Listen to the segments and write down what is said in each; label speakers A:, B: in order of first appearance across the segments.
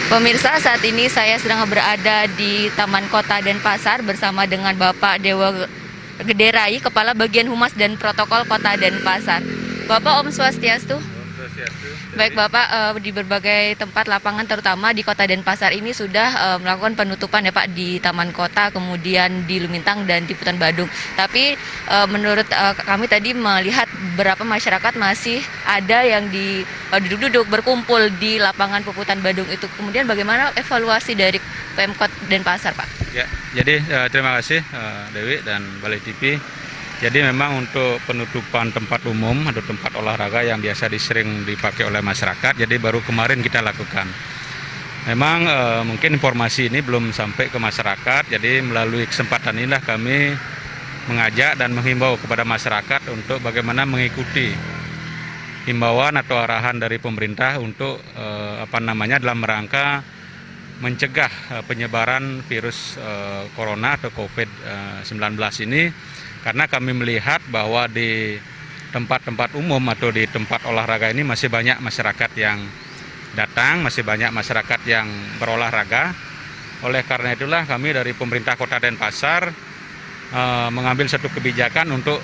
A: Pemirsa, saat ini saya sedang berada di Taman Kota Denpasar bersama dengan Bapak Dewa Gederai, Kepala Bagian Humas dan Protokol Kota Denpasar. Bapak, Om Swastiastu.
B: Om Swastiastu.
A: Baik Bapak, di berbagai tempat lapangan terutama di Kota Denpasar ini sudah melakukan penutupan ya Pak, di Taman Kota, kemudian di Lumintang dan di Putan Badung. Tapi menurut kami tadi melihat beberapa masyarakat masih ada yang duduk-duduk berkumpul di lapangan Puputan Badung itu. Kemudian bagaimana evaluasi dari Pemkot Denpasar Pak?
B: Ya, jadi terima kasih Dewi dan Balai TV. Jadi memang untuk penutupan tempat umum atau tempat olahraga yang biasa sering dipakai oleh masyarakat, jadi baru kemarin kita lakukan. Memang mungkin informasi ini belum sampai ke masyarakat, jadi melalui kesempatan inilah kami mengajak dan menghimbau kepada masyarakat untuk bagaimana mengikuti himbauan atau arahan dari pemerintah untuk dalam rangka mencegah penyebaran virus corona atau COVID-19 ini. Karena kami melihat bahwa di tempat-tempat umum atau di tempat olahraga ini masih banyak masyarakat yang datang, masih banyak masyarakat yang berolahraga. Oleh karena itulah kami dari pemerintah Kota Denpasar mengambil satu kebijakan untuk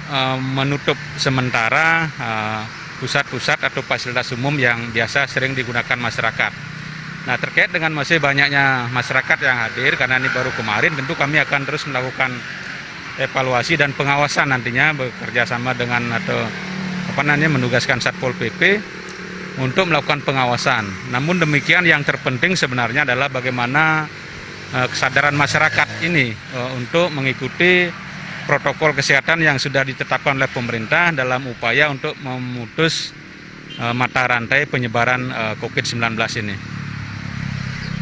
B: menutup sementara pusat-pusat atau fasilitas umum yang biasa sering digunakan masyarakat. Nah, terkait dengan masih banyaknya masyarakat yang hadir, karena ini baru kemarin, tentu kami akan terus melakukan evaluasi dan pengawasan nantinya bekerja sama dengan menugaskan Satpol PP untuk melakukan pengawasan. Namun demikian yang terpenting sebenarnya adalah bagaimana kesadaran masyarakat ini untuk mengikuti protokol kesehatan yang sudah ditetapkan oleh pemerintah dalam upaya untuk memutus mata rantai penyebaran COVID-19 ini.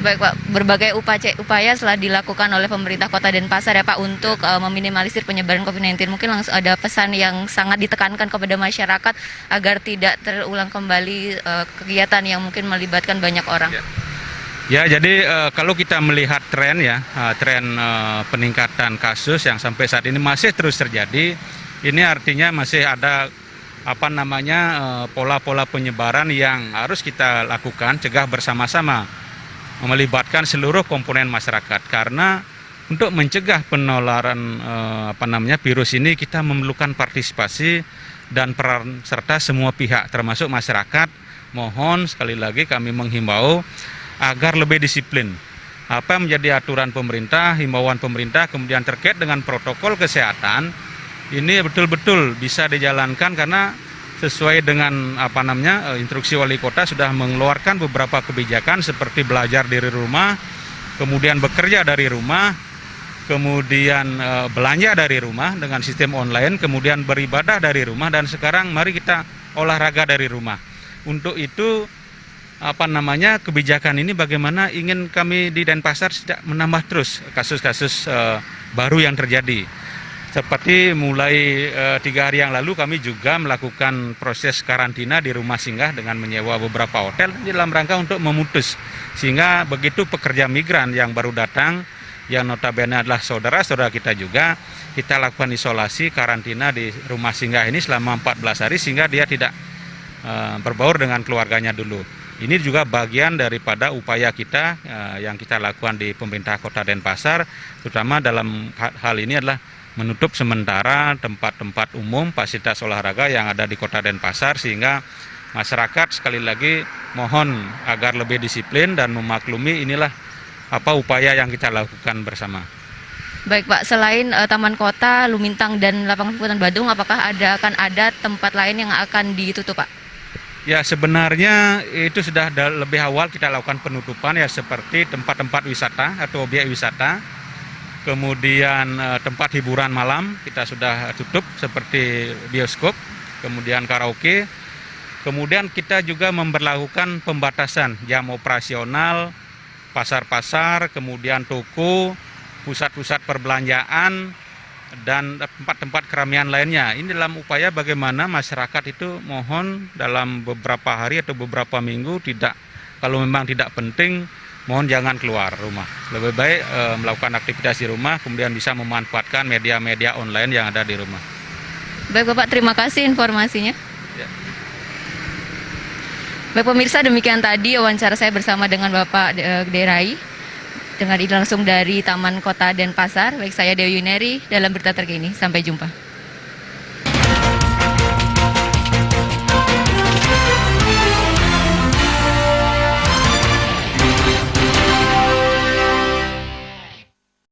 A: Baik Pak, berbagai upaya telah dilakukan oleh pemerintah Kota Denpasar ya Pak untuk meminimalisir penyebaran COVID-19. Mungkin langsung ada pesan yang sangat ditekankan kepada masyarakat agar tidak terulang kembali kegiatan yang mungkin melibatkan banyak orang.
B: Ya, jadi kalau kita melihat tren peningkatan kasus yang sampai saat ini masih terus terjadi, ini artinya masih ada pola-pola penyebaran yang harus kita lakukan, cegah bersama-sama, melibatkan seluruh komponen masyarakat. Karena untuk mencegah penularan virus ini kita memerlukan partisipasi dan peran serta semua pihak termasuk masyarakat. Mohon sekali lagi kami menghimbau agar lebih disiplin. Apa yang menjadi aturan pemerintah, himbauan pemerintah, kemudian terkait dengan protokol kesehatan ini betul-betul bisa dijalankan karena sesuai dengan instruksi wali kota sudah mengeluarkan beberapa kebijakan seperti belajar dari rumah, kemudian bekerja dari rumah, kemudian belanja dari rumah dengan sistem online, kemudian beribadah dari rumah, dan sekarang mari kita olahraga dari rumah. Untuk itu kebijakan ini bagaimana ingin kami di Denpasar tidak menambah terus kasus-kasus baru yang terjadi. Seperti mulai 3 hari yang lalu kami juga melakukan proses karantina di rumah singgah dengan menyewa beberapa hotel dalam rangka untuk memutus. Sehingga begitu pekerja migran yang baru datang, yang notabene adalah saudara-saudara kita juga, kita lakukan isolasi karantina di rumah singgah ini selama 14 hari sehingga dia tidak berbaur dengan keluarganya dulu. Ini juga bagian daripada upaya kita yang kita lakukan di pemerintah Kota Denpasar, terutama dalam hal ini adalah menutup sementara tempat-tempat umum, fasilitas olahraga yang ada di Kota Denpasar, sehingga masyarakat sekali lagi mohon agar lebih disiplin dan memaklumi inilah upaya yang kita lakukan bersama.
A: Baik Pak, selain Taman Kota, Lumintang dan Lapangan Puputan Badung, apakah akan ada tempat lain yang akan ditutup Pak?
B: Ya, sebenarnya itu sudah lebih awal kita lakukan penutupan ya, seperti tempat-tempat wisata atau objek wisata. Kemudian tempat hiburan malam kita sudah tutup seperti bioskop, kemudian karaoke. Kemudian kita juga memberlakukan pembatasan jam operasional pasar-pasar, kemudian toko, pusat-pusat perbelanjaan, dan tempat-tempat keramaian lainnya. Ini dalam upaya bagaimana masyarakat itu mohon dalam beberapa hari atau beberapa minggu kalau memang tidak penting, mohon jangan keluar rumah. Lebih baik melakukan aktivitas di rumah, kemudian bisa memanfaatkan media-media online yang ada di rumah.
A: Baik Bapak, terima kasih informasinya.
B: Ya.
A: Baik pemirsa, demikian tadi wawancara saya bersama dengan Bapak Derai dengan langsung dari Taman Kota Denpasar. Baik, saya Dewi Yuneri dalam berita terkini. Sampai jumpa.